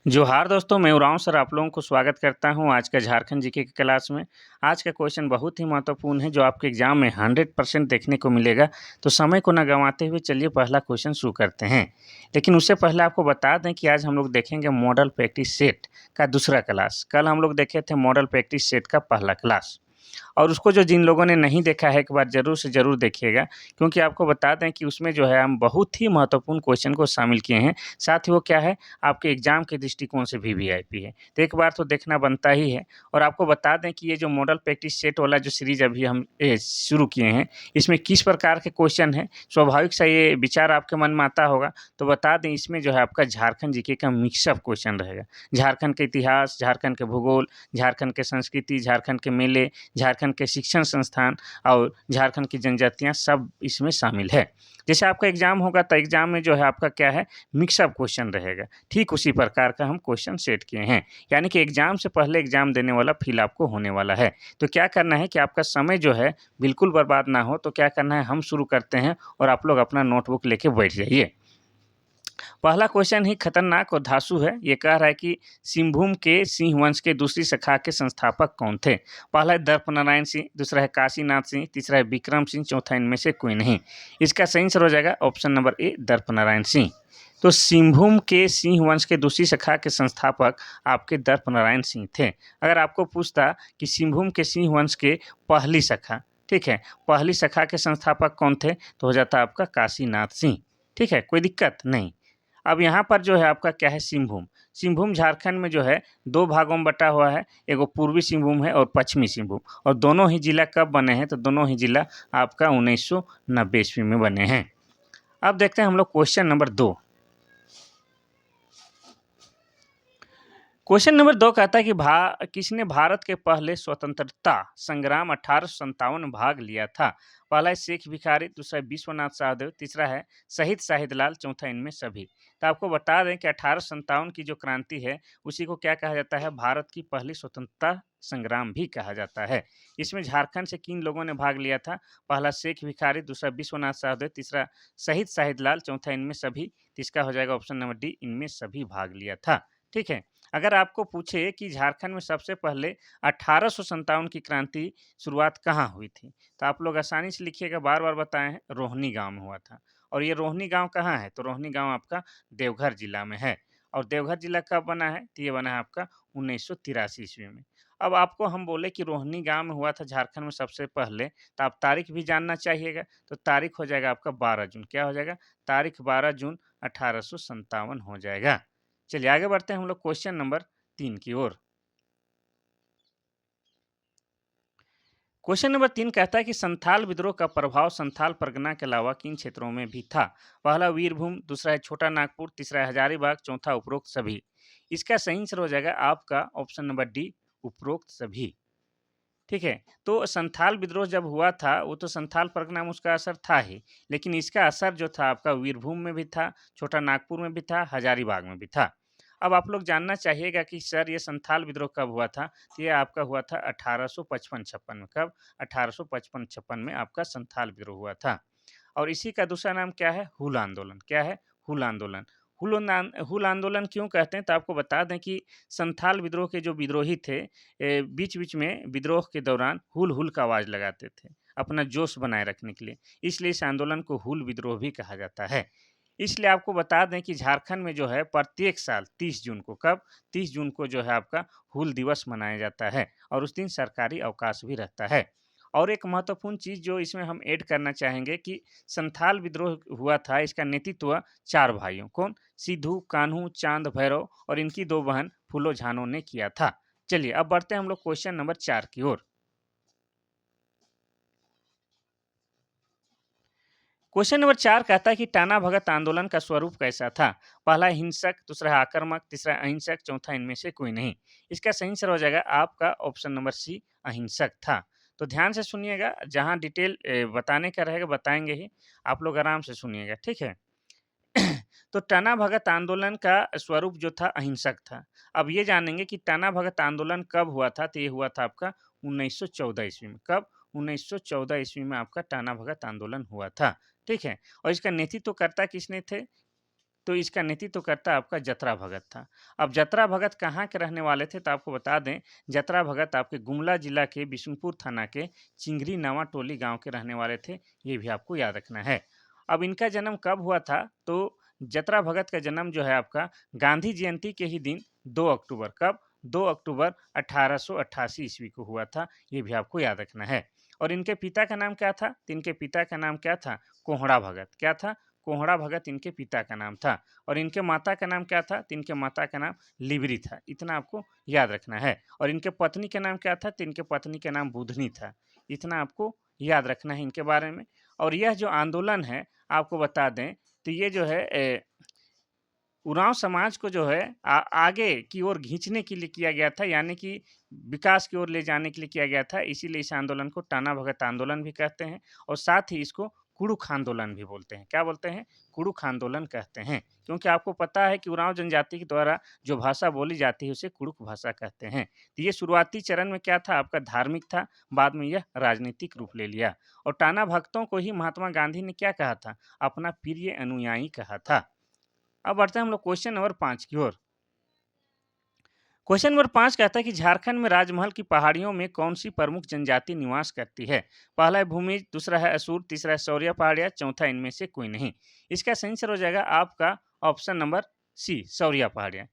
जोहार दोस्तों, मैं उरांव सर आप लोगों को स्वागत करता हूँ आज का झारखंड जीके की क्लास में। आज का क्वेश्चन बहुत ही महत्वपूर्ण है जो आपके एग्जाम में 100% देखने को मिलेगा। तो समय को ना गंवाते हुए चलिए पहला क्वेश्चन शुरू करते हैं। लेकिन उससे पहले आपको बता दें कि आज हम लोग देखेंगे मॉडल प्रैक्टिस सेट का दूसरा क्लास। कल हम लोग देखे थे मॉडल प्रैक्टिस सेट का पहला क्लास। और उसको जो जिन लोगों ने नहीं देखा है एक बार ज़रूर से ज़रूर देखिएगा, क्योंकि आपको बता दें कि उसमें जो है हम बहुत ही महत्वपूर्ण क्वेश्चन को शामिल किए हैं। साथ ही वो क्या है, आपके एग्ज़ाम के दृष्टिकोण से भी वीआईपी है। तो एक बार तो देखना बनता ही है। और आपको बता दें कि ये जो मॉडल प्रैक्टिस सेट वाला जो सीरीज़ अभी हम शुरू किए हैं, इसमें किस प्रकार के क्वेश्चन हैं, स्वाभाविक सा ये विचार आपके मन में आता होगा। तो बता दें इसमें जो है आपका झारखंड जीके का मिक्सअप क्वेश्चन रहेगा। झारखंड के इतिहास, झारखंड के भूगोल, झारखंड के संस्कृति, झारखंड के मेले, झारखंड के शिक्षण संस्थान और झारखंड की जनजातियाँ सब इसमें शामिल है। जैसे आपका एग्ज़ाम होगा तो एग्ज़ाम में जो है आपका क्या है, मिक्सअप क्वेश्चन रहेगा। ठीक उसी प्रकार का हम क्वेश्चन सेट किए हैं। यानी कि एग्ज़ाम से पहले एग्ज़ाम देने वाला फ़ील आपको होने वाला है। तो क्या करना है कि आपका समय जो है बिल्कुल बर्बाद ना हो, तो क्या करना है, हम शुरू करते हैं और आप लोग अपना नोटबुक लेके बैठ जाइए। पहला क्वेश्चन ही खतरनाक और धांसू है। ये कह रहा है कि सिंहभूम के सिंह वंश के दूसरी शाखा के संस्थापक कौन थे? पहला है दर्पनारायण सिंह, दूसरा है काशीनाथ सिंह, तीसरा है विक्रम सिंह, चौथा इनमें से कोई नहीं। इसका सही आंसर हो जाएगा option number A, Darpnarayan Singh. तो सिंहभूम के सिंह वंश के दूसरी शाखा के संस्थापक आपके दर्पनारायण सिंह थे। अगर आपको पूछता कि सिंहभूम के सिंह वंश के पहली शाखा, ठीक है, पहली शाखा के संस्थापक कौन थे, तो हो जाता आपका काशीनाथ सिंह। ठीक है, कोई दिक्कत नहीं। अब यहाँ पर जो है आपका क्या है, सिंहभूम। सिंहभूम झारखंड में जो है 2 भागों में बँटा हुआ है। एगो पूर्वी सिंहभूम है और पश्चिमी सिंहभूम, और दोनों ही जिला कब बने हैं, तो दोनों ही जिला आपका 1990 ईस्वी में बने हैं। अब देखते हैं हम लोग क्वेश्चन नंबर 2। क्वेश्चन नंबर 2 कहता है कि किसने भारत के पहले स्वतंत्रता संग्राम 1857 में भाग लिया था? पहला है शेख भिखारी, दूसरा है विश्वनाथ सहदेव, तीसरा है शहीद शाहिदलाल, चौथा इनमें सभी। तो आपको बता दें कि 1857 की जो क्रांति है उसी को क्या कहा जाता है, भारत की पहली स्वतंत्रता संग्राम भी कहा जाता है। इसमें झारखंड से किन लोगों ने भाग लिया था? पहला शेख भिखारी, दूसरा विश्वनाथ सहदेव, तीसरा शहीद शाहिदलाल, चौथा इनमें सभी। तो इसका हो जाएगा ऑप्शन नंबर डी, इनमें सभी भाग लिया था। ठीक है। अगर आपको पूछे कि झारखंड में सबसे पहले 1857 की क्रांति शुरुआत कहाँ हुई थी, तो आप लोग आसानी से लिखिएगा, बार-बार बताए हैं, रोहनी गाँव में हुआ था। और ये रोहनी गाँव कहाँ है? तो रोहनी गाँव आपका देवघर जिला में है। और देवघर जिला कब बना है? तो ये बना है आपका 1983 ईस्वी में। अब आपको हम बोले कि रोहनी गाँव में हुआ था झारखंड में सबसे पहले, तो आप तारीख भी जानना चाहिएगा। तो तारीख हो जाएगा आपका 12 जून। क्या हो जाएगा? तारीख 12 जून 1857 हो जाएगा। चलिए आगे बढ़ते हैं हम लोग क्वेश्चन नंबर 3 की ओर। क्वेश्चन नंबर 3 कहता है कि संथाल विद्रोह का प्रभाव संथाल परगना के अलावा किन क्षेत्रों में भी था? पहला वीरभूम, दूसरा है छोटा नागपुर, तीसरा है हजारीबाग, चौथा उपरोक्त सभी। इसका सही आंसर हो जाएगा आपका ऑप्शन नंबर डी, उपरोक्त सभी। ठीक है, तो संथाल विद्रोह जब हुआ था, वो तो संथाल परगना में उसका असर था ही, लेकिन इसका असर जो था आपका वीरभूम में भी था, छोटा नागपुर में भी था, हजारीबाग में भी था। अब आप लोग जानना चाहिएगा कि सर ये संथाल विद्रोह कब हुआ था? तो ये आपका हुआ था 1855-56 में। कब? 1855-56 में आपका संथाल विद्रोह हुआ था। और इसी का दूसरा नाम क्या है? हूल आंदोलन। क्या है? हूल आंदोलन। हूल आंदोलन क्यों कहते हैं? तो आपको बता दें कि संथाल विद्रोह के जो विद्रोही थे, बीच-बीच में विद्रोह के दौरान हुल-हुल का आवाज़ लगाते थे, अपना जोश बनाए रखने के लिए। इसलिए इस आंदोलन को हूल विद्रोह भी कहा जाता है। इसलिए आपको बता दें कि झारखंड में जो है प्रत्येक साल 30 जून को, कब? 30 जून को जो है आपका हूल दिवस मनाया जाता है और उस दिन सरकारी अवकाश भी रहता है। और एक महत्वपूर्ण चीज़ जो इसमें हम ऐड करना चाहेंगे कि संथाल विद्रोह हुआ था, इसका नेतृत्व 4 भाइयों, कौन? सिद्धू, कान्हू, चांद, भैरव और इनकी 2 बहन फूलो झानो ने किया था। चलिए अब बढ़ते हैं हम लोग क्वेश्चन नंबर 4 की ओर। क्वेश्चन नंबर 4 कहता है कि टाना भगत आंदोलन का स्वरूप कैसा था? पहला हिंसक, दूसरा है आक्रामक, तीसरा अहिंसक, चौथा इनमें से कोई नहीं। इसका सही आंसर हो जाएगा आपका ऑप्शन नंबर सी, अहिंसक था। तो ध्यान से सुनिएगा, जहाँ डिटेल बताने का रहेगा बताएँगे ही, आप लोग आराम से सुनिएगा, ठीक है? तो टना भगत आंदोलन का स्वरूप जो था अहिंसक था। अब ये जानेंगे कि टना भगत आंदोलन कब हुआ था? तो ये हुआ था आपका 1914 ईस्वी में। कब? 1914 ईस्वी में आपका टना भगत आंदोलन हुआ था। ठीक है? और इसका नेतृत्व करता किसने थे? तो इसका नेतृत्व करता आपका जतरा भगत था। अब जतरा भगत कहाँ के रहने वाले थे तो आपको बता दें, जतरा भगत आपके गुमला जिला के बिशुनपुर थाना के चिंगरी नवा टोली गाँव के रहने वाले थे, ये भी आपको याद रखना है। अब इनका जन्म कब हुआ था तो जतरा भगत का जन्म जो है आपका गांधी जयंती के ही दिन 2 अक्टूबर, कब? 2 अक्टूबर 1888 ईस्वी को हुआ था, ये भी आपको याद रखना है। और इनके पिता का नाम क्या था? तो इनके पिता का नाम क्या था? कोहड़ा भगत। क्या था? कोहड़ा भगत इनके पिता का नाम था। और इनके माता का नाम क्या था? तो इनके माता का नाम लिबरी था। इतना आपको याद रखना है। और इनके पत्नी का नाम क्या था? तो इनके पत्नी का नाम बुधनी था। इतना आपको याद रखना है इनके बारे में। और यह जो आंदोलन है, आपको बता दें, तो ये जो है उरांव समाज को जो है आगे की ओर खींचने के लिए किया गया था, यानी कि विकास की ओर ले जाने के लिए किया गया था। इसीलिए इस आंदोलन को टाना भगत आंदोलन भी कहते हैं और साथ ही इसको कुड़ुख आंदोलन भी बोलते हैं। क्या बोलते हैं? कुड़ुख आंदोलन कहते हैं, क्योंकि आपको पता है कि उरांव जनजाति के द्वारा जो भाषा बोली जाती है उसे कुड़ुख भाषा कहते हैं। तो ये शुरुआती चरण में क्या था? आपका धार्मिक था, बाद में यह राजनीतिक रूप ले लिया। और टाना भक्तों को ही महात्मा गांधी ने क्या कहा था? अपना प्रिय अनुयायी कहा था। अब बढ़ते हैं हम लोग क्वेश्चन नंबर 5 की ओर। क्वेश्चन नंबर 5 कहता है कि झारखंड में राजमहल की पहाड़ियों में कौन सी प्रमुख जनजाति निवास करती है? पहला है भूमिज, दूसरा है असुर, तीसरा है शौर्य पहाड़िया, चौथा इनमें से कोई नहीं। इसका सही आंसर हो जाएगा आपका ऑप्शन नंबर सी, शौर्य पहाड़िया।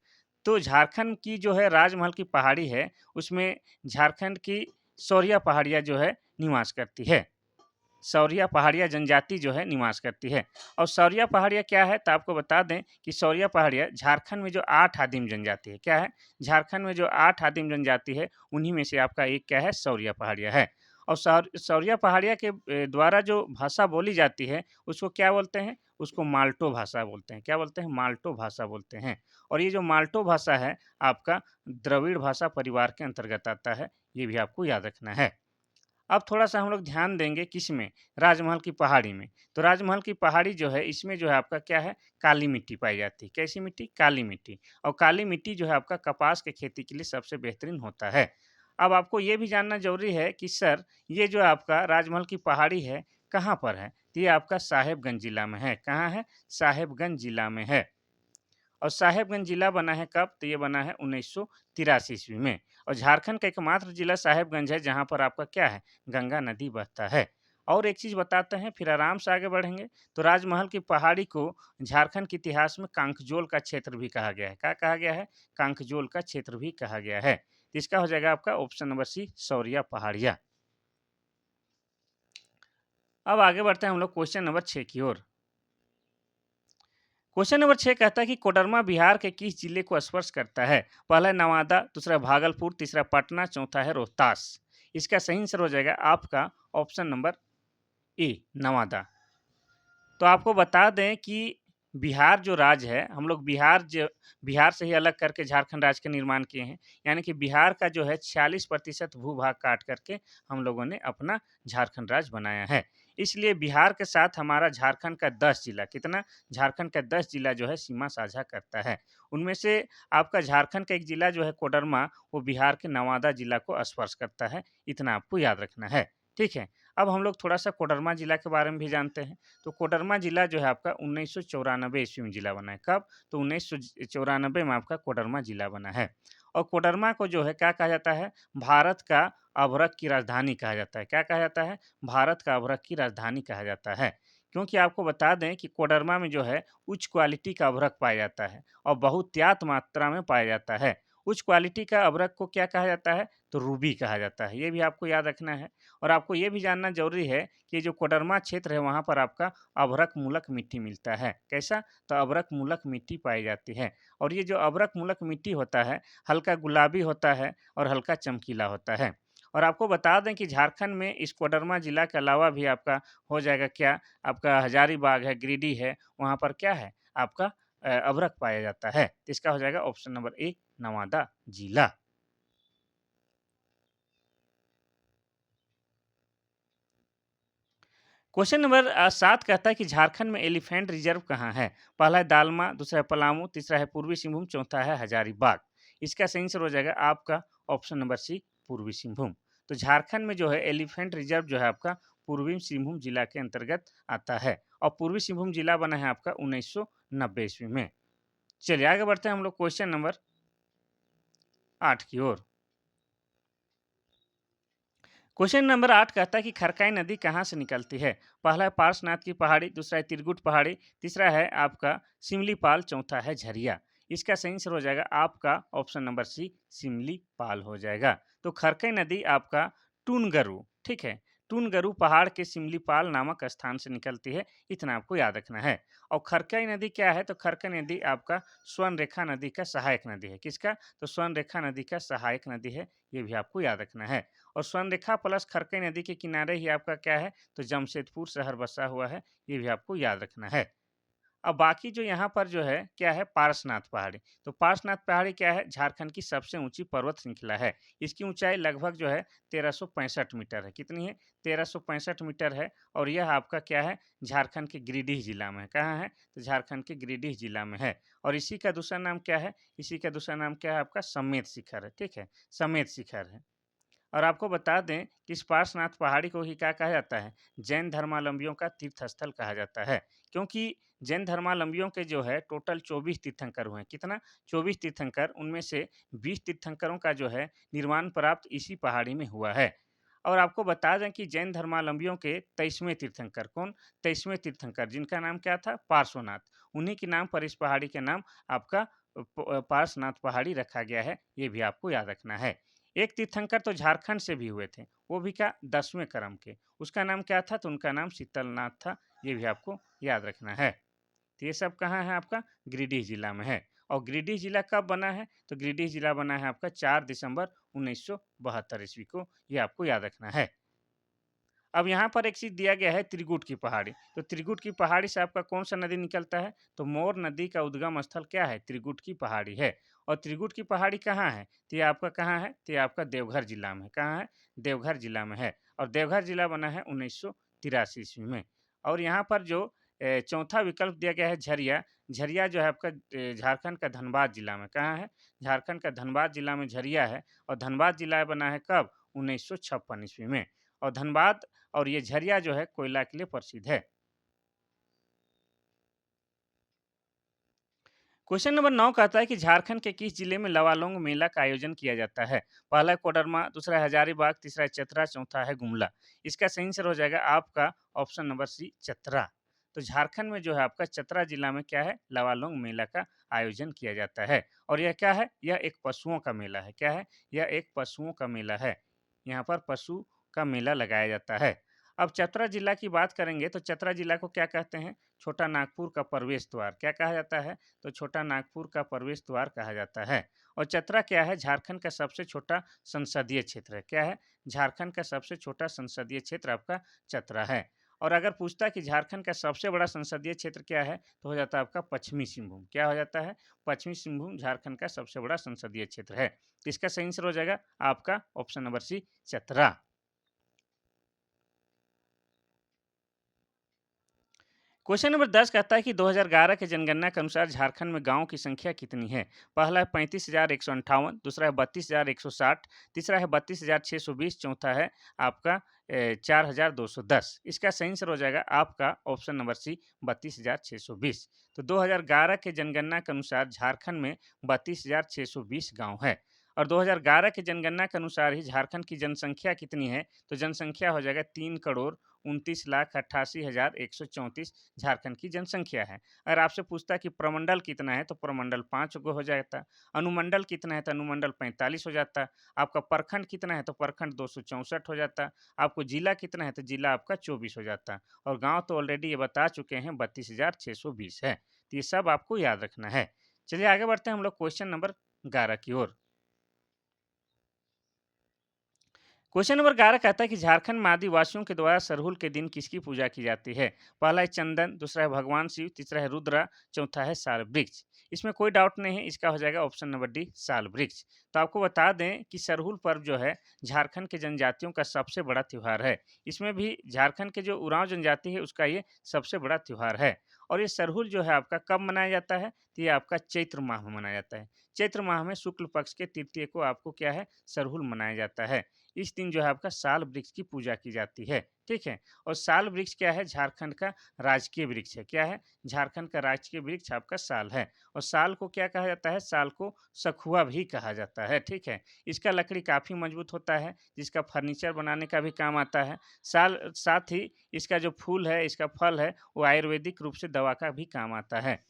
तो झारखंड की जो है राजमहल की पहाड़ी है, उसमें झारखंड की शौर्य पहाड़िया जो है निवास करती है। सौरिया पहाड़िया जनजाति जो है निवास करती है। और सौरिया पहाड़िया क्या है? तो आपको बता दें कि सौरिया पहाड़िया झारखंड में जो 8 आदिम जनजाति है, क्या है? झारखंड में जो 8 आदिम जनजाति है, उन्हीं में से आपका एक क्या है? सौरिया पहाड़िया है। और सौरिया पहाड़िया के द्वारा जो भाषा बोली जाती है, उसको क्या बोलते हैं? उसको माल्टो भाषा बोलते हैं। क्या बोलते हैं? माल्टो भाषा बोलते हैं। और ये जो माल्टो भाषा है, आपका द्रविड़ भाषा परिवार के अंतर्गत आता है, ये भी आपको याद रखना है। अब थोड़ा-सा हम लोग ध्यान देंगे किसमें? राजमहल की पहाड़ी में। तो राजमहल की पहाड़ी जो है, इसमें जो है आपका क्या है? काली मिट्टी पाई जाती है। कैसी मिट्टी? काली मिट्टी। और काली मिट्टी जो है आपका कपास की खेती के लिए सबसे बेहतरीन होता है। अब आपको ये भी जानना ज़रूरी है कि सर, ये जो आपका राजमहल की पहाड़ी है, कहाँ पर है? तो ये आपका साहेबगंज जिला में है। कहाँ है? साहेबगंज जिला में है। और साहेबगंज जिला बना है कब? तो ये बना है 1983 ईस्वी में। और झारखंड का एकमात्र जिला साहेबगंज है जहाँ पर आपका क्या है? गंगा नदी बहता है। और एक चीज़ बताते हैं फिर आराम से आगे बढ़ेंगे। तो राजमहल की पहाड़ी को झारखंड के इतिहास में कांकजोल का क्षेत्र भी कहा गया है। क्या कहा गया है? कांकजोल का क्षेत्र भी कहा गया है। तो इसका हो जाएगा आपका ऑप्शन नंबर सी, सौरिया पहाड़िया। अब आगे बढ़ते हैं हम लोग क्वेश्चन नंबर 6 की ओर। क्वेश्चन नंबर 6 कहता है कि कोडरमा बिहार के किस जिले को स्पर्श करता है? पहला है नवादा, दूसरा भागलपुर, तीसरा पटना, चौथा है रोहतास। इसका सही आंसर हो जाएगा आपका ऑप्शन नंबर ए, नवादा। तो आपको बता दें कि बिहार जो राज्य है, हम लोग बिहार से ही अलग करके झारखंड राज्य का निर्माण किए हैं। यानी कि बिहार का जो है 46% भू-भाग काट करके हम लोगों ने अपना झारखंड राज्य बनाया है। इसलिए बिहार के साथ हमारा झारखंड का 10 जिला, कितना? झारखंड का 10 जिला जो है सीमा साझा करता है। उनमें से आपका झारखंड का एक जिला जो है कोडरमा, वो बिहार के नवादा जिला को स्पर्श करता है। इतना आपको याद रखना है। ठीक है? अब हम लोग थोड़ा-सा कोडरमा जिला के बारे में भी जानते हैं। तो कोडरमा जिला जो है आपका 1994 ईस्वी में जिला बना है। कब? तो 1994 में आपका कोडरमा जिला बना है। और कोडरमा को जो है क्या कहा जाता है? भारत का अभ्रक की राजधानी कहा जाता है। क्या कहा जाता है? भारत का अभ्रक की राजधानी कहा जाता है। क्योंकि आपको बता दें कि कोडरमा में जो है उच्च क्वालिटी का अभ्रक पाया जाता है और बहुतायत मात्रा में पाया जाता है। उच्च क्वालिटी का अभ्रक को क्या कहा जाता है? तो रूबी कहा जाता है। ये भी आपको याद रखना है। और आपको ये भी जानना ज़रूरी है कि जो कोडरमा क्षेत्र है वहाँ पर आपका अभ्रक मूलक मिट्टी मिलता है। कैसा? तो अभ्रक मूलक मिट्टी पाई जाती है। और ये जो अभ्रक मूलक मिट्टी होता है, हल्का गुलाबी होता है और हल्का चमकीला होता है। और आपको बता दें कि झारखंड में इस कोडरमा जिला के अलावा भी आपका हो जाएगा क्या? आपका हजारीबाग है, गिरिडीह है, वहाँ पर क्या है? आपका अभ्रक पाया जाता है। तो इसका हो जाएगा ऑप्शन नंबर ए, नवादा जिला। क्वेश्चन नंबर 7 कहता है कि झारखंड में एलिफेंट रिजर्व कहाँ है? पहला है दालमा, दूसरा है पलामू, तीसरा है पूर्वी सिंहभूम, चौथा है हजारीबाग। इसका सही आंसर हो जाएगा आपका ऑप्शन नंबर सी, पूर्वी सिंहभूम। तो झारखंड में जो है एलिफेंट रिजर्व जो है आपका पूर्वी सिंहभूम जिला के अंतर्गत आता है। और पूर्वी सिंहभूम जिला बना है आपका 1990 ईस्वी में। चलिए आगे बढ़ते हैं हम लोग क्वेश्चन नंबर 8 की ओर। क्वेश्चन नंबर 8 कहता है कि खरकाई नदी कहाँ से निकलती है? पहला है पार्श्वनाथ की पहाड़ी, दूसरा है त्रिकुट पहाड़ी, तीसरा है आपका सिमलीपाल, चौथा है झरिया। इसका सही आंसर हो जाएगा आपका ऑप्शन नंबर सी, सिमलीपाल हो जाएगा। तो खरकई नदी आपका टूनगरू, ठीक है, टूनगरू पहाड़ के सिमलीपाल नामक स्थान से निकलती है, इतना आपको याद रखना है। और खरकई नदी क्या है? तो खरकई नदी आपका स्वर्णरेखा नदी का सहायक नदी है। किसका? तो स्वर्णरेखा नदी का सहायक नदी है, ये भी आपको याद रखना है। और स्वर्णरेखा प्लस खरकई नदी के किनारे ही आपका क्या है? तो जमशेदपुर शहर बसा हुआ है, ये भी आपको याद रखना है। अब बाकी जो यहाँ पर जो है क्या है? पारसनाथ पहाड़ी। तो पारसनाथ पहाड़ी क्या है? झारखंड की सबसे ऊंची पर्वत श्रृंखला है। इसकी ऊंचाई लगभग जो है 1365 मीटर है। कितनी है? 1365 मीटर है। और यह आपका क्या है? झारखंड के गिरिडीह जिला में है। कहाँ है? तो झारखंड के गिरिडीह जिला में है। और इसी का दूसरा नाम क्या है? इसी का दूसरा नाम क्या है आपका? समेत शिखर है। ठीक है, समेत शिखर है। और आपको बता दें कि इस पार्श्वनाथ पहाड़ी को ही क्या कहा जाता है? जैन धर्मावलंबियों का तीर्थस्थल कहा जाता है। क्योंकि जैन धर्मावलंबियों के जो है टोटल 24 तीर्थंकर हुए हैं। कितना? 24 तीर्थंकर, उनमें से 20 तीर्थंकरों का जो है निर्माण प्राप्त इसी पहाड़ी में हुआ है। और आपको बता दें कि जैन धर्मावलंबियों के 23वें तीर्थंकर कौन? 23वें तीर्थंकर जिनका नाम क्या था? पार्श्वनाथ। उन्हीं के नाम पर इस पहाड़ी का नाम आपका पार्श्वनाथ पहाड़ी रखा गया है, ये भी आपको याद रखना है। एक तीर्थंकर तो झारखंड से भी हुए थे, वो भी क्या? 10वें क्रम के। उसका नाम क्या था? तो उनका नाम शीतलनाथ था, ये भी आपको याद रखना है। तो ये सब कहाँ है आपका? गिरिडीह जिला में है। और गिरिडीह जिला कब बना है? तो गिरिडीह जिला बना है आपका 4 दिसंबर 1972 ईस्वी को, ये आपको याद रखना है। अब यहाँ पर एक चीज़ दिया गया है, त्रिकुट की पहाड़ी। तो त्रिकुट की पहाड़ी से आपका कौन सा नदी निकलता है? तो मोर नदी का उद्गम स्थल क्या है? त्रिकुट की पहाड़ी है। और त्रिकुट की पहाड़ी कहाँ है? तो ये आपका कहाँ है? तो ये आपका देवघर जिला में। कहाँ है? देवघर जिला में है। और देवघर जिला बना है 1983 ईस्वी में। और यहाँ पर जो चौथा विकल्प दिया गया है झरिया। झरिया जो है आपका झारखंड का धनबाद जिला में। कहाँ है? झारखंड का धनबाद जिला में झरिया है। और धनबाद जिला बना है कब? 1956 ईस्वी में। और धनबाद और ये झरिया जो है कोयला के लिए प्रसिद्ध है। क्वेश्चन नंबर 9 कहता है कि झारखंड के किस जिले में लवालोंग मेला का आयोजन किया जाता है? पहला है कोडरमा, दूसरा है हजारीबाग, तीसरा है चतरा, चौथा है गुमला। इसका सही आंसर हो जाएगा आपका ऑप्शन नंबर सी, चतरा। तो झारखंड में जो है आपका चतरा जिला में क्या है? लवालोंग मेला का आयोजन किया जाता है। और यह क्या है? यह एक पशुओं का मेला है। क्या है? यह एक पशुओं का मेला है। यहाँ पर पशु का मेला लगाया जाता है। अब चतरा जिला की बात करेंगे तो चतरा जिला को क्या कहते हैं? छोटा नागपुर का प्रवेश द्वार। क्या कहा जाता है? तो छोटा नागपुर का प्रवेश द्वार कहा जाता है। और चतरा क्या है? झारखंड का सबसे छोटा संसदीय क्षेत्र है। क्या है? झारखंड का सबसे छोटा संसदीय क्षेत्र आपका चतरा है। और अगर पूछता कि झारखंड का सबसे बड़ा संसदीय क्षेत्र क्या है, तो हो जाता है आपका पश्चिमी सिंहभूम। क्या हो जाता है? पश्चिमी सिंहभूम झारखंड का सबसे बड़ा संसदीय क्षेत्र है। तो इसका सही आंसर हो जाएगा आपका option number C, Chatra. Question number 10 कहता है कि 2011 के जनगणना के अनुसार झारखंड में गांवों की संख्या कितनी है? पहला है 35,158, दूसरा है 32,160, तीसरा है 32,620, चौथा है आपका 4,210। इसका सही आंसर हो जाएगा आपका ऑप्शन नंबर सी, 32,620। तो 2011 के जनगणना के अनुसार झारखंड में 32,620 गाँव है। और 2011 के जनगणना के अनुसार ही झारखंड की जनसंख्या कितनी है? तो जनसंख्या हो जाएगा 3,29,88,134 झारखंड की जनसंख्या है। अगर आपसे पूछता कि प्रमंडल कितना है, तो प्रमंडल 5 गो हो जाता। अनुमंडल कितना है, तो अनुमंडल 45 हो जाता। आपका प्रखंड कितना है, तो प्रखंड 264 हो जाता। आपको जिला कितना है, तो जिला आपका 24 हो जाता। और गांव तो ऑलरेडी ये बता चुके हैं 32,620 है। तो ये सब आपको याद रखना है। चलिए आगे बढ़ते हैं हम लोग क्वेश्चन नंबर 11 की ओर। क्वेश्चन नंबर 11 कहता है कि झारखंड में आदिवासियों के द्वारा सरहुल के दिन किसकी पूजा की जाती है? पहला है चंदन, दूसरा है भगवान शिव, तीसरा है रुद्रा, चौथा है साल वृक्ष। इसमें कोई डाउट नहीं है, इसका हो जाएगा ऑप्शन नंबर डी, साल वृक्ष। तो आपको बता दें कि सरहुल पर्व जो है झारखंड के जनजातियों का सबसे बड़ा त्यौहार है। इसमें भी झारखंड के जो उरांव जनजाति है उसका ये सबसे बड़ा त्यौहार है। और ये सरहुल जो है आपका कब मनाया जाता है? तो ये आपका चैत्र माह में मनाया जाता है। चैत्र माह में शुक्ल पक्ष के तृतीय को आपको क्या है, सरहुल मनाया जाता है। इस दिन जो है आपका साल वृक्ष की पूजा की जाती है, ठीक है। और साल वृक्ष क्या है, झारखंड का राजकीय वृक्ष है। क्या है, झारखंड का राजकीय वृक्ष आपका साल है। और साल को क्या कहा जाता है, साल को सखुआ भी कहा जाता है, ठीक है। इसका लकड़ी काफ़ी मजबूत होता है, जिसका फर्नीचर बनाने का भी काम आता है। साथ ही इसका जो फूल है, इसका फल है, वो आयुर्वेदिक रूप से दवा का भी काम आता है।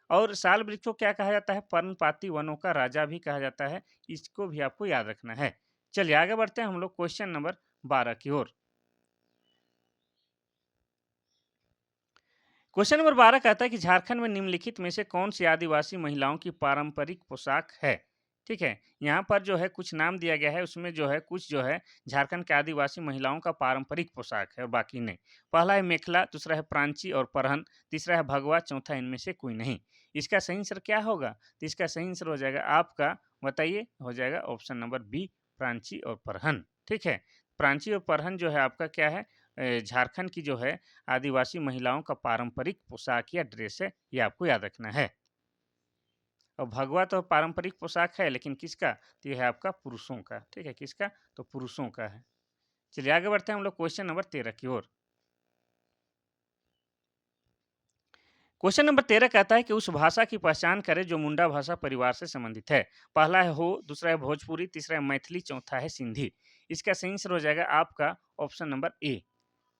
और साल वृक्ष को क्या कहा जाता है, पर्णपाती वनों का राजा भी कहा जाता है। इसको भी आपको याद रखना है। चलिए आगे बढ़ते हैं हम लोग क्वेश्चन नंबर 12 की ओर। क्वेश्चन नंबर 12 कहता है कि झारखंड में निम्नलिखित में से कौन सी आदिवासी महिलाओं की पारंपरिक पोशाक है। ठीक है, यहाँ पर जो है कुछ नाम दिया गया है, उसमें जो है कुछ जो है झारखंड के आदिवासी महिलाओं का पारंपरिक पोशाक है और बाकी नहीं। पहला है मेखला, दूसरा है प्रांची और परहन, तीसरा है भगवा, चौथा इनमें से कोई नहीं। इसका सही आंसर क्या होगा, तो इसका सही आंसर हो जाएगा आपका, बताइए, हो जाएगा ऑप्शन नंबर बी, प्रांची और परहन। ठीक है, प्रांची और परहन जो है आपका क्या है, झारखंड की जो है आदिवासी महिलाओं का पारंपरिक पोशाक या ड्रेस है, ये आपको याद रखना है। और भगवा तो पारंपरिक पोशाक है, लेकिन किसका, तो ये है आपका पुरुषों का। ठीक है, किसका, तो पुरुषों का है। चलिए आगे बढ़ते हैं हम लोग क्वेश्चन नंबर 13 की ओर। क्वेश्चन नंबर 13 कहता है कि उस भाषा की पहचान करें जो मुंडा भाषा परिवार से संबंधित है। पहला है हो, दूसरा है भोजपुरी, तीसरा है मैथिली, चौथा है सिंधी। इसका सही आंसर हो जाएगा आपका ऑप्शन नंबर ए,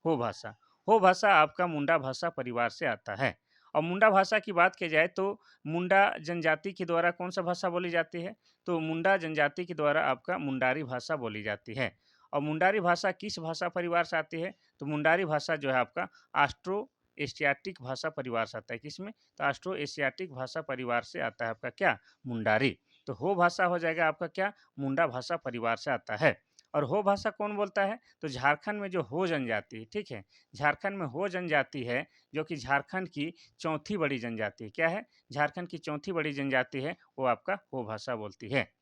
हो भाषा। हो भाषा आपका मुंडा भाषा परिवार से आता है। और मुंडा भाषा की बात की जाए तो मुंडा जनजाति के द्वारा कौन सा भाषा बोली जाती है, तो मुंडा जनजाति के द्वारा आपका मुंडारी भाषा बोली जाती है। और मुंडारी भाषा किस भाषा परिवार से आती है, तो मुंडारी भाषा जो है आपका आस्ट्रो एशियाटिक भाषा परिवार से आता है। किसमें, तो आस्ट्रो एशियाटिक भाषा परिवार से आता है आपका क्या, मुंडारी। तो हो भाषा हो जाएगा आपका क्या, मुंडा भाषा परिवार से आता है। और हो भाषा कौन बोलता है, तो झारखंड में जो हो जनजाति है, ठीक है, झारखंड में हो जनजाति है, जो कि झारखंड की चौथी बड़ी जनजाति है। क्या है, झारखंड की चौथी बड़ी जनजाति है, वो आपका हो भाषा बोलती है।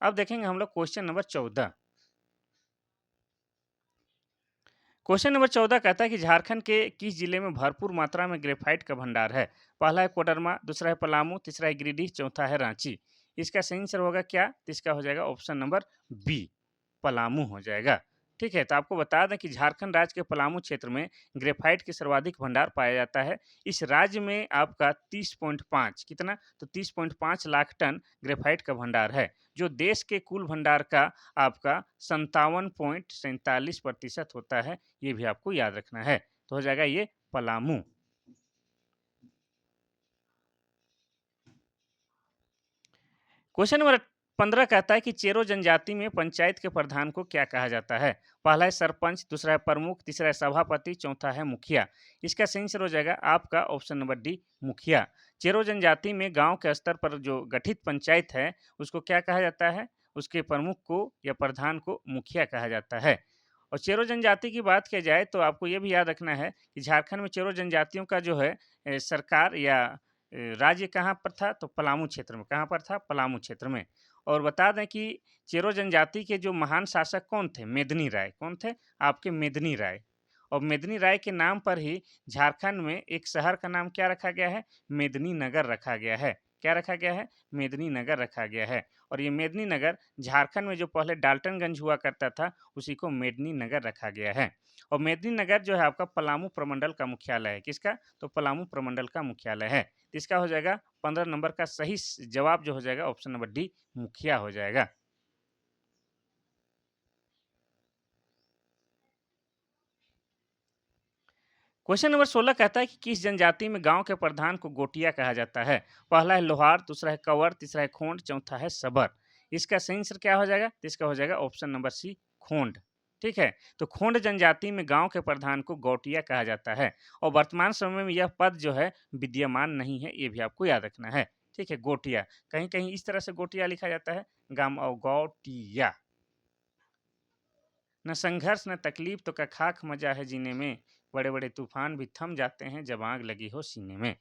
अब देखेंगे हम लोग क्वेश्चन नंबर 14। क्वेश्चन नंबर 14 कहता है कि झारखंड के किस जिले में भरपूर मात्रा में ग्रेफाइट का भंडार है। पहला है कोडरमा, दूसरा है पलामू, तीसरा है गिरिडीह, चौथा है रांची। इसका सही आंसर होगा क्या, तो इसका हो जाएगा ऑप्शन नंबर बी, पलामू हो जाएगा। ठीक है, तो आपको बता दें कि झारखंड राज्य के पलामू क्षेत्र में ग्रेफाइट के सर्वाधिक भंडार पाया जाता है। इस राज्य में आपका 30.5, कितना, तो 30.5 लाख टन ग्रेफाइट का भंडार है, जो देश के कुल भंडार का आपका 57.47% होता है। ये भी आपको याद रखना है, तो हो जाएगा ये पलामू। क्वेश्चन नंबर 15 कहता है कि चेरो जनजाति में पंचायत के प्रधान को क्या कहा जाता है। पहला है सरपंच, दूसरा है प्रमुख, तीसरा है सभापति, चौथा है मुखिया। इसका सही आंसर हो जाएगा आपका ऑप्शन नंबर डी, मुखिया। चेरो जनजाति में गांव के स्तर पर जो गठित पंचायत है, उसको क्या कहा जाता है, उसके प्रमुख को या प्रधान को मुखिया कहा जाता है। और चेरो जनजाति की बात की जाए तो आपको ये भी याद रखना है कि झारखंड में चेरो जनजातियों का जो है सरकार या राज्य कहाँ पर था, तो पलामू क्षेत्र में। कहाँ पर था, पलामू क्षेत्र में। और बता दें कि चेरो जनजाति के जो महान शासक कौन थे, मेदिनी राय। कौन थे, आपके मेदिनी राय। और मेदिनी राय के नाम पर ही झारखंड में एक शहर का नाम क्या रखा गया है, मेदिनी नगर रखा गया है। क्या रखा गया है, मेदिनी नगर रखा गया है। और ये मेदिनी नगर झारखंड में जो पहले डाल्टनगंज हुआ करता था, उसी को मेदिनी नगर रखा गया है। और मेदिनी नगर जो है आपका पलामू प्रमंडल का मुख्यालय है। किसका, तो पलामू प्रमंडल का मुख्यालय है। इसका हो जाएगा 15 नंबर का सही जवाब जो हो जाएगा ऑप्शन नंबर डी, मुखिया हो जाएगा। क्वेश्चन नंबर 16 कहता है कि किस जनजाति में गांव के प्रधान को गोटिया कहा जाता है। पहला है लोहार, दूसरा है कंवर, तीसरा है खोंड, चौथा है सबर। इसका सही आंसर क्या हो जाएगा, तो इसका हो जाएगा ऑप्शन नंबर सी, खोंड। ठीक है, तो खोंड जनजाति में गांव के प्रधान को गौटिया कहा जाता है। और वर्तमान समय में यह पद जो है विद्यमान नहीं है, ये भी आपको याद रखना है। ठीक है, गोटिया, कहीं कहीं इस तरह से गोटिया लिखा जाता है, गाम और गौटिया। न संघर्ष न तकलीफ तो का खाक मजा है जीने में, बड़े बड़े तूफान भी थम जाते हैं जब आग लगी हो सीने में।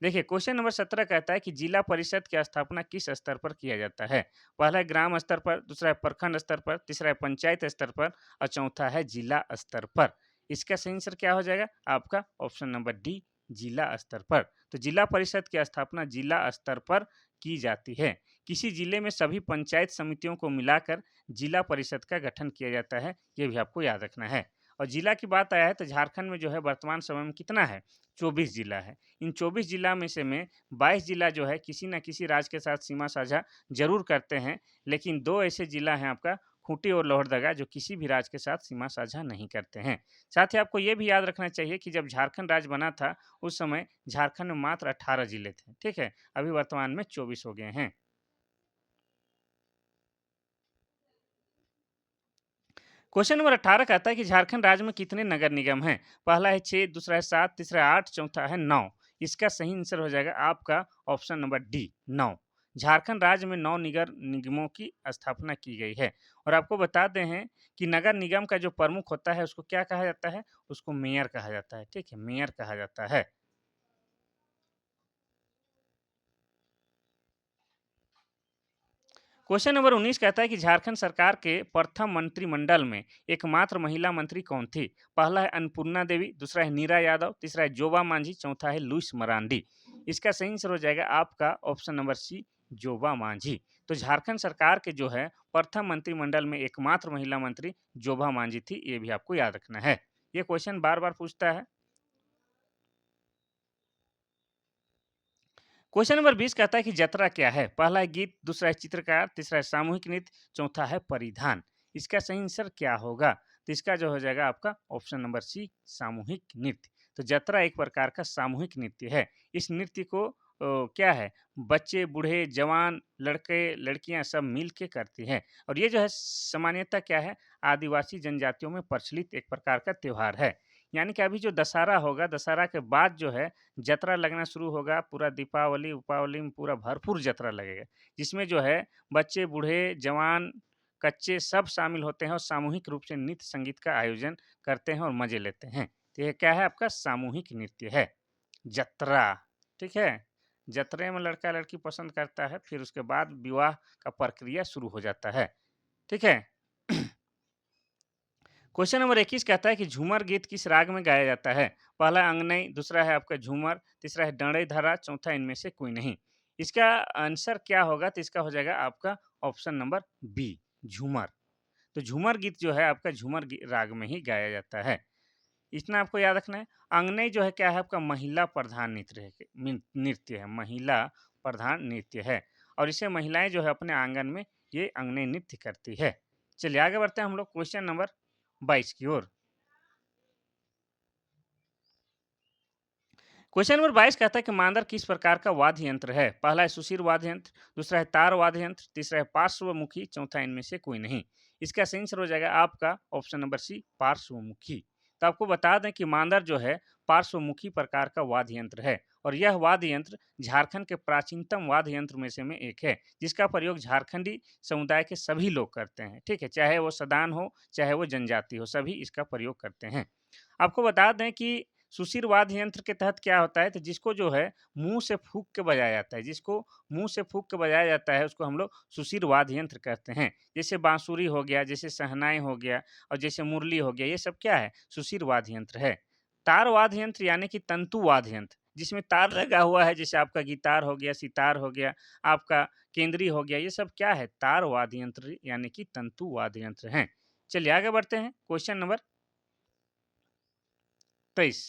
देखिए क्वेश्चन नंबर 17 कहता है कि जिला परिषद की स्थापना किस स्तर पर किया जाता है। पहला है ग्राम स्तर पर, दूसरा है प्रखंड स्तर पर, तीसरा है पंचायत स्तर पर और चौथा है जिला स्तर पर। इसका सही आंसर क्या हो जाएगा आपका ऑप्शन नंबर डी, जिला स्तर पर। तो जिला परिषद की स्थापना जिला स्तर पर की जाती है। किसी जिले में सभी पंचायत समितियों को मिलाकर जिला परिषद का गठन किया जाता है, ये भी आपको याद रखना है। और जिला की बात आया है तो झारखंड में जो है वर्तमान समय में कितना है, 24 जिला है। इन 24 जिला में से 22 जिला जो है किसी न किसी राज्य के साथ सीमा साझा जरूर करते हैं, लेकिन 2 ऐसे जिला हैं आपका खूंटी और लोहरदगा जो किसी भी राज्य के साथ सीमा साझा नहीं करते हैं। साथ ही आपको ये भी याद रखना चाहिए कि जब झारखंड राज्य बना था उस समय झारखंड में मात्र 18 जिले थे, ठीक है? अभी वर्तमान में 24 हो गए हैं। क्वेश्चन नंबर 18 कहता है कि झारखंड राज्य में कितने नगर निगम हैं? पहला है 6, दूसरा है 7, तीसरा है 8, चौथा है 9। इसका सही आंसर हो जाएगा आपका ऑप्शन नंबर डी 9। झारखंड राज्य में 9 निगर निगमों की स्थापना की गई है। और आपको बताते हैं कि नगर निगम का जो प्रमुख होता है उसको क्या कहा जाता है? उसको मेयर कहा जाता है, ठीक है? मेयर कहा जाता है। क्वेश्चन नंबर 19 कहता है कि झारखंड सरकार के प्रथम मंत्रिमंडल में एकमात्र महिला मंत्री कौन थी? पहला है अन्नपूर्णा देवी, दूसरा है नीरा यादव, तीसरा है जोबा मांझी, चौथा है लुइस मरांडी। इसका सही आंसर हो जाएगा आपका option number C Joba Majhi. तो झारखंड सरकार के जो है प्रथम मंत्रिमंडल में एकमात्र महिला मंत्री जोबा मांझी थी, ये भी आपको याद रखना है। ये क्वेश्चन बार बार पूछता है। क्वेश्चन नंबर 20 कहता है कि जतरा क्या है? पहला है गीत, दूसरा है चित्रकार, तीसरा है सामूहिक नृत्य, चौथा है परिधान। इसका सही आंसर क्या होगा? तो इसका जो हो जाएगा आपका ऑप्शन नंबर सी सामूहिक नृत्य। तो जतरा एक प्रकार का सामूहिक नृत्य है। इस नृत्य को क्या है, बच्चे, बूढ़े, जवान, लड़के, लड़कियां सब मिल के करती हैं। और ये जो है सामान्यतः क्या है, आदिवासी जनजातियों में प्रचलित एक प्रकार का त्योहार है। यानी कि अभी जो दशहरा होगा, दशहरा के बाद जो है जतरा लगना शुरू होगा, पूरा दीपावली उपावली में पूरा भरपूर जतरा लगेगा, जिसमें जो है बच्चे, बूढ़े, जवान, कच्चे सब शामिल होते हैं और सामूहिक रूप से नृत्य संगीत का आयोजन करते हैं और मजे लेते हैं। तो ये क्या है, आपका सामूहिक नृत्य है, जतरा। ठीक है? जतरे में लड़का लड़की पसंद करता है, फिर उसके बाद विवाह का प्रक्रिया शुरू हो जाता है। ठीक है? क्वेश्चन नंबर 21 कहता है कि झूमर गीत किस राग में गाया जाता है? पहला है अंगनई, दूसरा है आपका झूमर, तीसरा है डंडई धरा, चौथा इनमें से कोई नहीं। इसका आंसर क्या होगा? तो इसका हो जाएगा आपका ऑप्शन नंबर बी झूमर। तो झूमर गीत जो है आपका झूमर राग में ही गाया जाता है। इतना आपको याद रखना है। अंगनई जो है क्या है, आपका महिला प्रधान नृत्य है, महिला प्रधान नृत्य है। और इसे महिलाएं जो है अपने आंगन में ये अंगनई नृत्य करती है। चलिए आगे बढ़ते हैं हम लोग क्वेश्चन नंबर 22 की ओर। क्वेश्चन नंबर 22 कहता है कि मांदर किस प्रकार का वाद्य यंत्र है? पहला है सुशिर वाद्य यंत्र, दूसरा है तार वाद्य यंत्र, तीसरा है पार्श्वमुखी, चौथा इनमें से कोई नहीं। इसका सही आंसर हो जाएगा आपका ऑप्शन नंबर सी पार्श्वमुखी। तो आपको बता दें कि मांदर जो है पार्श्वमुखी प्रकार का वाद्य यंत्र है। और यह वाद्य यंत्र झारखंड के प्राचीनतम वाद्य यंत्र में से एक है, जिसका प्रयोग झारखंडी समुदाय के सभी लोग करते हैं। ठीक है, चाहे वो सदान हो चाहे वो जनजाति हो, सभी इसका प्रयोग करते हैं। आपको बता दें कि सुशिर वाद्य यंत्र के तहत क्या होता है, तो जिसको जो है मुंह से फूंक के बजाया जाता है, जिसको मुंह से फूंक के बजाया जाता है उसको हम लोग सुशिर वाद्य यंत्र कहते हैं। जैसे बांसुरी हो गया, जैसे शहनाई हो गया और जैसे मुरली हो गया, ये सब क्या है, सुशिर वाद्य यंत्र है। तार वाद्य यंत्र यानी कि तंतु वाद्य यंत्र जिसमें तार लगा हुआ है, जैसे आपका गिटार हो गया, सितार हो गया, आपका केंद्री हो गया, ये सब क्या है, तार वाद्य यंत्र यानी कि तंतु वाद्य यंत्र है। चलिए आगे बढ़ते हैं क्वेश्चन नंबर 23।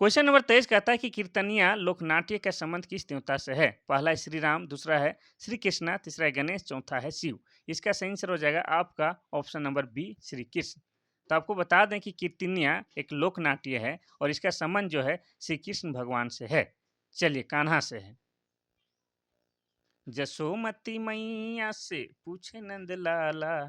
क्वेश्चन नंबर 23 कहता है कि कीर्तनिया लोकनाट्य का संबंध किस देवता से है? पहला है श्री राम, दूसरा है श्री कृष्णा, तीसरा है गणेश, चौथा है शिव। इसका सही आंसर हो जाएगा आपका option number B Shri Krishna. तो आपको बता दें कि कीर्तनिया एक लोक नाट्य है और इसका संबंध जो है श्री कृष्ण भगवान से है। चलिए कान्हा से है। जसोमती मैया से पूछे नंद लाला।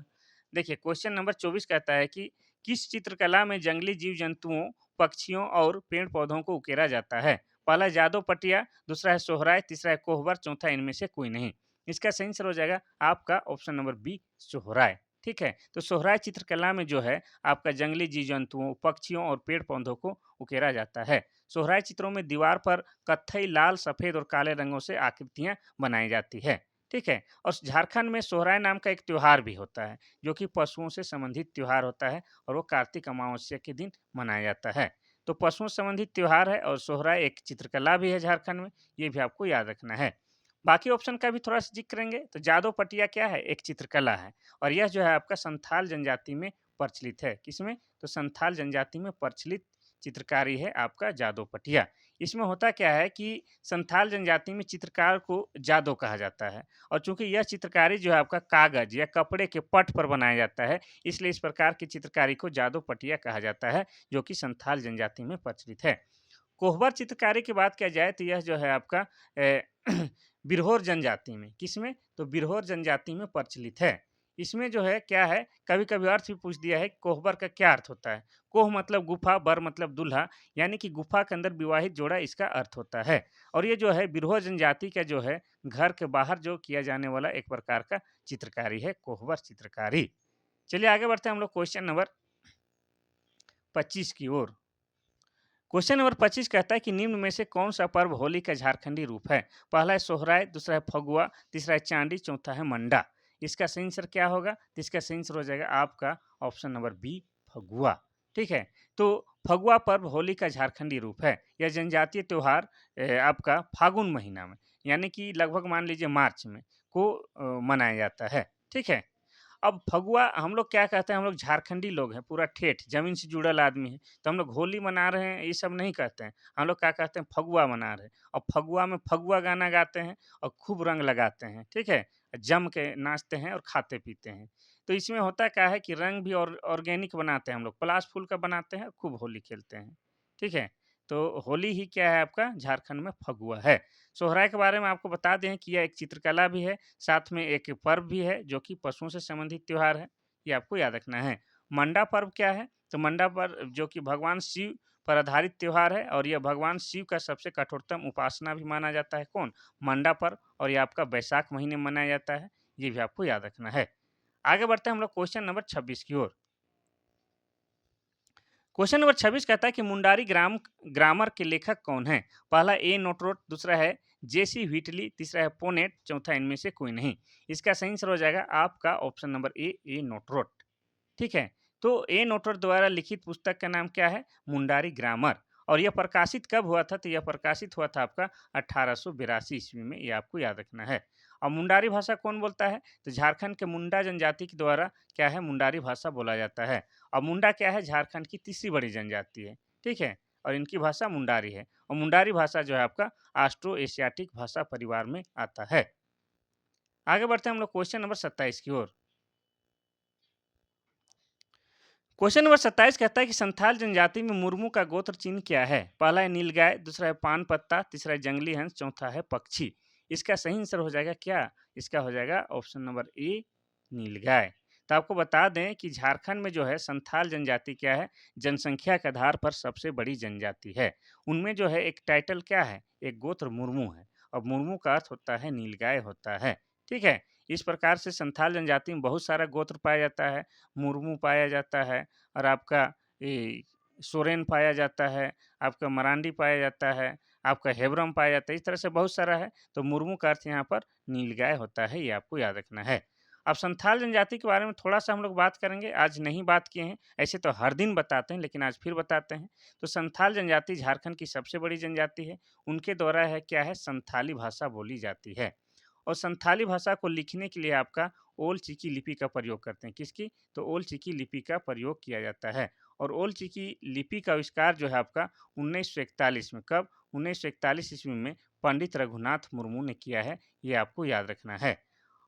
देखिए क्वेश्चन नंबर 24 कहता है कि किस चित्रकला में जंगली जीव जंतुओं, पक्षियों और पेड़ पौधों को उकेरा जाता है? पहला है जादव पटिया, दूसरा है सोहराय, तीसरा है कोहबर, चौथा इनमें से कोई नहीं। इसका सही आंसर हो जाएगा आपका ऑप्शन नंबर बी सोहराय। ठीक है, तो सोहराय चित्रकला में जो है आपका जंगली जीव जंतुओं, पक्षियों और पेड़ पौधों को उकेरा जाता है। सोहराय चित्रों में दीवार पर कत्थई, लाल, सफेद और काले रंगों से आकृतियां बनाई जाती है। ठीक है, और झारखंड में सोहराय नाम का एक त्योहार भी होता है, जो कि पशुओं से संबंधित त्योहार होता है और वो कार्तिक अमावस्या के दिन मनाया जाता है। तो पशुओं से संबंधित त्योहार है और सोहराय एक चित्रकला भी है झारखंड में, ये भी आपको याद रखना है। बाकी ऑप्शन का भी थोड़ा सा जिक्र करेंगे तो जादो पटिया क्या है, एक चित्रकला है और यह जो है आपका संथाल जनजाति में प्रचलित है। किसमें? तो संथाल जनजाति में प्रचलित चित्रकारी है आपका जादो पटिया। इसमें होता क्या है कि संथाल जनजाति में चित्रकार को जादो कहा जाता है और चूंकि यह चित्रकारी जो है आपका कागज या कपड़े के पट पर बनाया जाता है, इसलिए इस प्रकार की चित्रकारी को जादो पटिया कहा जाता है, जो कि संथाल जनजाति में प्रचलित है। कोहबर चित्रकारी की बात किया जाए तो यह जो है आपका बिरहोर जनजाति में, किसमें? तो बिरहोर जनजाति में प्रचलित है। इसमें जो है क्या है, कभी-कभी अर्थ भी पूछ दिया है कि कोहबर का क्या अर्थ होता है? कोह मतलब गुफा, बर मतलब दूल्हा, यानी कि गुफा के अंदर विवाहित जोड़ा इसका अर्थ होता है। और ये जो है बिरहोर जनजाति का जो है घर के बाहर जो किया जाने वाला एक प्रकार का चित्रकारी है, कोहबर चित्रकारी। चलिए आगे बढ़ते हैं हम लोग क्वेश्चन नंबर 25 की ओर। क्वेश्चन नंबर 25 कहता है कि निम्न में से कौन सा पर्व होली का झारखंडी रूप है? पहला है सोहराय, दूसरा है फगुआ, तीसरा है चांदी, चौथा है मंडा। इसका सही आंसर क्या होगा? तो इसका सही आंसर हो जाएगा आपका ऑप्शन नंबर बी, फगुआ। ठीक है, तो फगुआ पर्व होली का झारखंडी रूप है। यह जनजातीय त्योहार आपका फागुन महीना में, यानी कि लगभग मान लीजिए मार्च में को मनाया जाता है। ठीक है, अब फगुआ हम लोग क्या कहते हैं, हम लोग झारखंडी लोग हैं, पूरा ठेठ ज़मीन से जुड़ल आदमी है, तो हम लोग होली मना रहे हैं ये सब नहीं कहते हैं। हम लोग क्या कहते हैं, फगुआ मना रहे हैं और फगुआ में फगुआ गाना गाते हैं और खूब रंग लगाते हैं, ठीक है? जम के नाचते हैं और खाते-पीते हैं। तो इसमें होता क्या है कि रंग भी ऑर्गेनिक बनाते हैं हम लोग, पलाश फूल का बनाते हैं, खूब होली खेलते हैं, ठीक है? तो होली ही क्या है आपका झारखंड में फगुआ है। सोहराय के बारे में आपको बता दें कि यह एक चित्रकला भी है, साथ में एक पर्व भी है जो कि पशुओं से संबंधित त्योहार है, ये आपको याद रखना है। मंडा पर्व क्या है? तो मंडा पर्व जो कि भगवान शिव पर आधारित त्योहार है और यह भगवान शिव का सबसे कठोरतम उपासना भी माना जाता है। कौन? मंडा पर्व, और ये आपका बैसाख महीने में मनाया जाता है, ये भी आपको याद रखना है। आगे बढ़ते हैं हम लोग क्वेश्चन नंबर 26 की ओर। क्वेश्चन नंबर 26 कहता है कि मुंडारी ग्रामर के लेखक कौन है? पहला ए नोटरोट, दूसरा है जेसी व्हीटली, तीसरा है पोनेट, चौथा इनमें से कोई नहीं। इसका सही आंसर हो जाएगा आपका ऑप्शन नंबर ए नोटरोट। ठीक है, तो ए नोटर द्वारा लिखित पुस्तक का नाम क्या है? मुंडारी ग्रामर। और यह प्रकाशित कब हुआ था? तो यह प्रकाशित हुआ था आपका 1882 ईस्वी में, ये आपको याद रखना है। और मुंडारी भाषा कौन बोलता है? तो झारखंड के मुंडा जनजाति के द्वारा क्या है, मुंडारी भाषा बोला जाता है। और मुंडा क्या है, झारखंड की तीसरी बड़ी जनजाति है, ठीक है, और इनकी भाषा मुंडारी है। और मुंडारी भाषा जो है आपका ऑस्ट्रो एशियाटिक भाषा परिवार में आता है। आगे बढ़ते हैं हम लोग क्वेश्चन नंबर 27 की ओर। क्वेश्चन नंबर 27 कहता है कि संथाल जनजाति में मुर्मू का गोत्र चिन्ह क्या है? पहला है नीलगाय, दूसरा है पान पत्ता, तीसरा है जंगली हंस, चौथा है पक्षी। इसका सही आंसर हो जाएगा क्या? इसका हो जाएगा ऑप्शन नंबर ए, नीलगाय। तो आपको बता दें कि झारखंड में जो है संथाल जनजाति क्या है, जनसंख्या के आधार पर सबसे बड़ी जनजाति है। उनमें जो है एक टाइटल क्या है, एक गोत्र मुर्मू है और मुर्मू का अर्थ होता है नीलगाय होता है। ठीक है, इस प्रकार से संथाल जनजाति में बहुत सारा गोत्र पाया जाता है। मुर्मू पाया जाता है और आपका ये सोरेन पाया जाता है, आपका मरांडी पाया जाता है, आपका हेब्रम पाया जाता है, इस तरह से बहुत सारा है। तो मुर्मू का अर्थ यहाँ पर नीलगाय होता है, ये आपको याद रखना है। अब संथाल जनजाति के बारे में थोड़ा-सा हम लोग बात करेंगे, आज नहीं बात किए हैं, ऐसे तो हर दिन बताते हैं लेकिन आज फिर बताते हैं। तो संथाल जनजाति झारखंड की सबसे बड़ी जनजाति है, उनके द्वारा है क्या है, संथाली भाषा बोली जाती है। और संथाली भाषा को लिखने के लिए आपका ओल चिकी लिपि का प्रयोग करते हैं। किसकी? तो ओल चिकी लिपि का प्रयोग किया जाता है। और ओल चिकी लिपि का आविष्कार जो है आपका 1941 में, कब? 1941 ईस्वी में पंडित रघुनाथ मुर्मू ने किया है, ये आपको याद रखना है।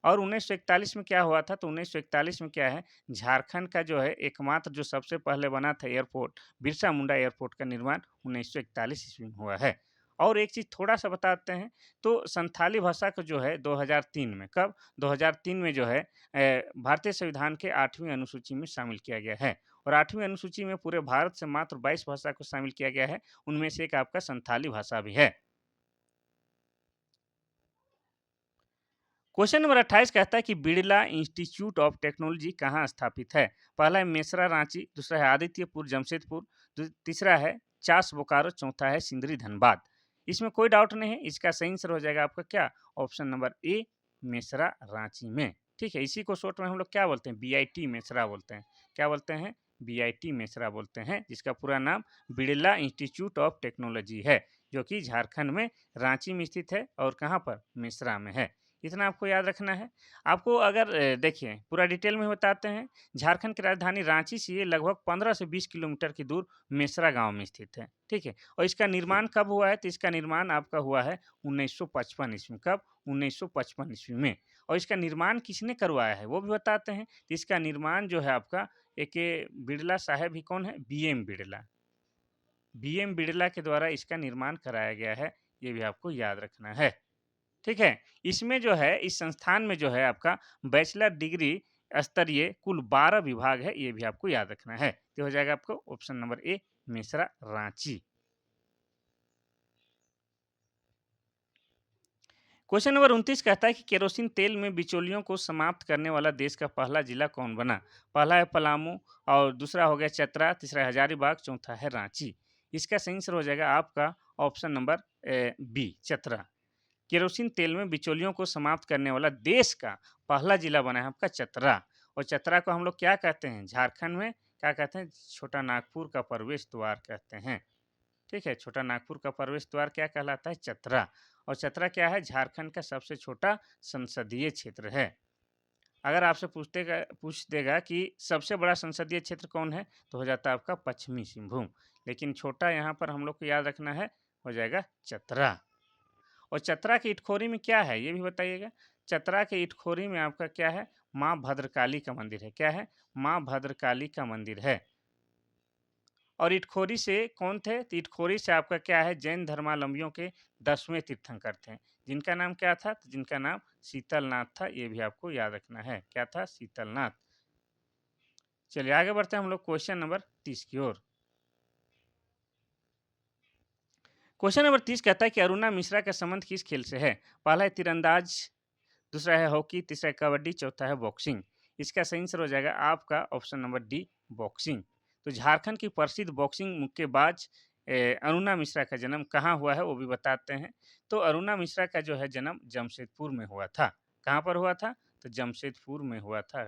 और 1941 में क्या हुआ था? तो 1941 में क्या है, झारखंड का जो है एकमात्र जो सबसे पहले बना था एयरपोर्ट, बिरसा मुंडा एयरपोर्ट का निर्माण 1941 ईस्वी में हुआ है। और एक चीज़ थोड़ा-सा बताते हैं, तो संथाली भाषा को जो है 2003 में, कब? 2003 में जो है भारतीय संविधान के 8वीं अनुसूची में शामिल किया गया है। और 8वीं अनुसूची में पूरे भारत से मात्र 22 भाषा को शामिल किया गया है, उनमें से एक आपका संथाली भाषा भी है। क्वेश्चन नंबर 28 कहता है कि बिड़ला इंस्टीट्यूट ऑफ टेक्नोलॉजी कहाँ स्थापित है? पहला है मेसरा रांची, दूसरा है आदित्यपुर जमशेदपुर, तीसरा है चास बोकारो, चौथा है सिंदरी धनबाद। इसमें कोई डाउट नहीं है, इसका सही आंसर हो जाएगा आपका क्या? Option number A, Mesra Ranchi में। ठीक है, इसी को शॉर्ट में हम लोग क्या बोलते हैं, बीआईटी मेसरा बोलते हैं। क्या बोलते हैं? BIT मेसरा बोलते हैं, जिसका पूरा नाम बिड़ला इंस्टीट्यूट ऑफ टेक्नोलॉजी है, जो कि झारखंड में रांची में स्थित है और कहाँ पर मेसरा में है। इतना आपको याद रखना है। आपको अगर देखिए पूरा डिटेल में बताते हैं। झारखंड की राजधानी रांची से ये लगभग 15 से 20 किलोमीटर की दूर मेसरा गांव में स्थित है, ठीक है। और इसका निर्माण कब हुआ है? तो इसका निर्माण आपका हुआ है 1955 ईस्वी में। कब? 1955 ईस्वी में। और इसका निर्माण किसने करवाया है वो भी बताते हैं। तो इसका निर्माण जो है आपका एक ये बिड़ला साहब ही कौन है? BM बिड़ला। BM बिड़ला के द्वारा इसका निर्माण कराया गया है, ये भी आपको याद रखना है। ठीक है? इसमें जो है इस संस्थान में जो है आपका बैचलर डिग्री स्तरीय कुल 12 विभाग है, ये भी आपको याद रखना है। तो हो जाएगा आपको option number A Mesra Ranchi. Question number 29 कहता है कि केरोसिन तेल में बिचौलियों को समाप्त करने वाला देश का पहला जिला कौन बना? पहला है पलामू और दूसरा हो गया चतरा, तीसरा है हजारीबाग, चौथा है रांची। इसका सही आंसर हो जाएगा आपका option number B Chatra. Kerosene तेल में बिचौलियों को समाप्त करने वाला देश का पहला जिला बना है आपका चतरा। और चतरा को हम लोग क्या कहते हैं? झारखंड में क्या कहते हैं? छोटा नागपुर का प्रवेश द्वार कहते हैं। ठीक है, छोटा नागपुर का प्रवेश द्वार क्या कहलाता है? चतरा। और चतरा क्या है? झारखंड का सबसे छोटा संसदीय क्षेत्र है। अगर आपसे पूछ देगा कि सबसे बड़ा संसदीय क्षेत्र कौन है, तो हो जाता है आपका पश्चिमी सिंहभूम। लेकिन छोटा यहाँ पर हम लोग को याद रखना है, हो जाएगा चतरा। और चतरा की इटखोरी में क्या है ये भी बताइएगा। चतरा के इटखोरी में आपका क्या है? माँ भद्रकाली का मंदिर है। क्या है? माँ भद्रकाली का मंदिर है। और इटखोरी से कौन थे? तो इटखोरी से आपका क्या है? जैन धर्मावलंबियों के 10वें तीर्थंकर थे, जिनका नाम क्या था? तो जिनका नाम शीतलनाथ था। ये भी आपको याद रखना है। क्या था? शीतलनाथ। चलिए आगे बढ़ते हैं हम लोग क्वेश्चन नंबर 30 की ओर। क्वेश्चन नंबर 30 कहता है कि अरुणा मिश्रा का संबंध किस खेल से है? पहला है तीरंदाज, दूसरा है हॉकी, तीसरा है कबड्डी, चौथा है बॉक्सिंग। इसका सही आंसर हो जाएगा आपका ऑप्शन नंबर डी बॉक्सिंग। तो झारखंड की प्रसिद्ध बॉक्सिंग मुक्केबाज अरुणा मिश्रा का जन्म कहाँ हुआ है वो भी बताते हैं। तो अरुणा मिश्रा का जो है जन्म जमशेदपुर में हुआ था। कहाँ पर हुआ था? तो जमशेदपुर में हुआ था।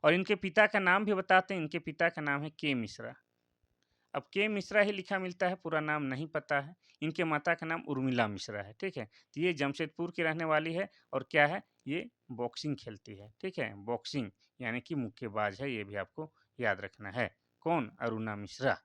और इनके पिता का नाम भी बताते हैं। इनके पिता का नाम है के मिश्रा। अब के मिश्रा ही लिखा मिलता है, पूरा नाम नहीं पता है। इनके माता का नाम उर्मिला मिश्रा है। ठीक है, तो ये जमशेदपुर की रहने वाली है और क्या है? ये बॉक्सिंग खेलती है। ठीक है, बॉक्सिंग यानी कि मुक्केबाज है, ये भी आपको याद रखना है। कौन? अरुणा मिश्रा।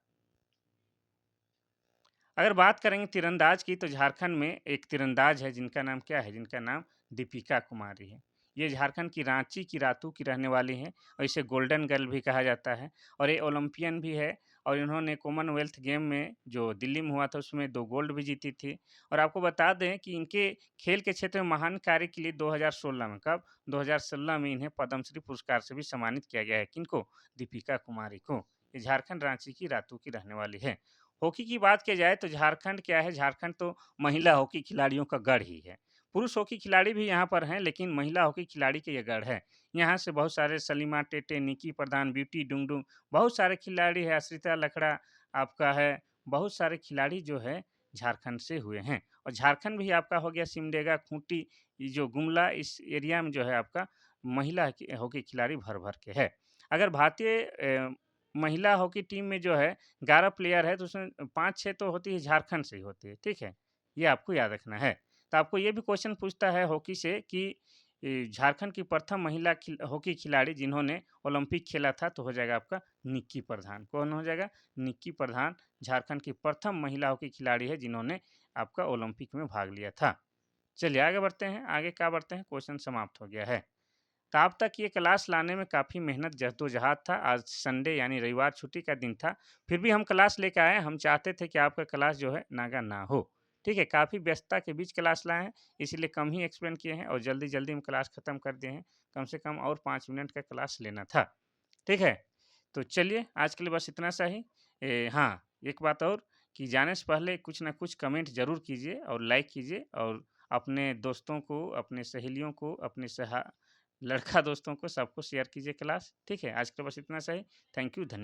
अगर बात करेंगे तीरंदाज की, तो झारखंड में एक तीरंदाज है जिनका नाम क्या है? जिनका नाम दीपिका कुमारी है। ये झारखंड की रांची की रातू की रहने वाली हैं और इसे गोल्डन गर्ल भी कहा जाता है। और ये ओलंपियन भी है। और इन्होंने कॉमनवेल्थ गेम में जो दिल्ली में हुआ था उसमें 2 गोल्ड भी जीती थी। और आपको बता दें कि इनके खेल के क्षेत्र में महान कार्य के लिए 2016 में, कब? 2016 में इन्हें पद्मश्री पुरस्कार से भी सम्मानित किया गया है। किनको? दीपिका कुमारी को। ये झारखंड रांची की रातू की रहने वाली है। हॉकी की बात की जाए तो झारखंड क्या है? झारखंड तो महिला हॉकी खिलाड़ियों का गढ़ ही है। पुरुष हॉकी खिलाड़ी भी यहाँ पर हैं, लेकिन महिला हॉकी खिलाड़ी के ये गढ़ है। यहाँ से बहुत सारे सलीमा टेटे, निकी प्रधान, ब्यूटी डुंगडुंग, बहुत सारे खिलाड़ी है, अश्रिता लकड़ा आपका है, बहुत सारे खिलाड़ी जो है झारखंड से हुए हैं। और झारखंड भी आपका हो गया सिमडेगा, खूंटी, ये जो गुमला, इस एरिया में जो है आपका महिला हॉकी खिलाड़ी भर-भर के है। अगर भारतीय महिला हॉकी टीम में जो है 11 प्लेयर है, तो उसमें 5-6 तो होती है झारखंड से ही होती है। ठीक है? ये आपको याद रखना है। तो आपको ये भी क्वेश्चन पूछता है हॉकी से कि झारखंड की प्रथम महिला हॉकी खिलाड़ी जिन्होंने ओलंपिक खेला था, तो हो जाएगा आपका निक्की प्रधान। कौन हो जाएगा? निक्की प्रधान झारखंड की प्रथम महिला हॉकी खिलाड़ी है जिन्होंने आपका ओलंपिक में भाग लिया था। चलिए आगे बढ़ते हैं। आगे क्या बढ़ते हैं? क्वेश्चन समाप्त हो गया है। तो अब तक ये क्लास लाने में काफ़ी मेहनत जद्दोजहद था। आज संडे यानी रविवार छुट्टी का दिन था। फिर भी हम क्लास लेके आए। हम चाहते थे कि आपका क्लास जो है नागा ना हो। ठीक है? काफ़ी व्यस्तता के बीच क्लास लाए हैं, इसीलिए कम ही एक्सप्लेन किए हैं और जल्दी-जल्दी हम क्लास ख़त्म कर दिए हैं। कम से कम और 5 मिनट का क्लास लेना था। ठीक है? तो चलिए आज के लिए बस इतना सा ही। हाँ, एक बात और कि जाने से पहले कुछ ना कुछ कमेंट ज़रूर कीजिए और लाइक कीजिए और अपने दोस्तों को, अपने सहेलियों को, अपने लड़का दोस्तों को सबको शेयर कीजिए क्लास। ठीक है? आज के लिए बस इतना सा ही। थैंक यू, धन्यवाद।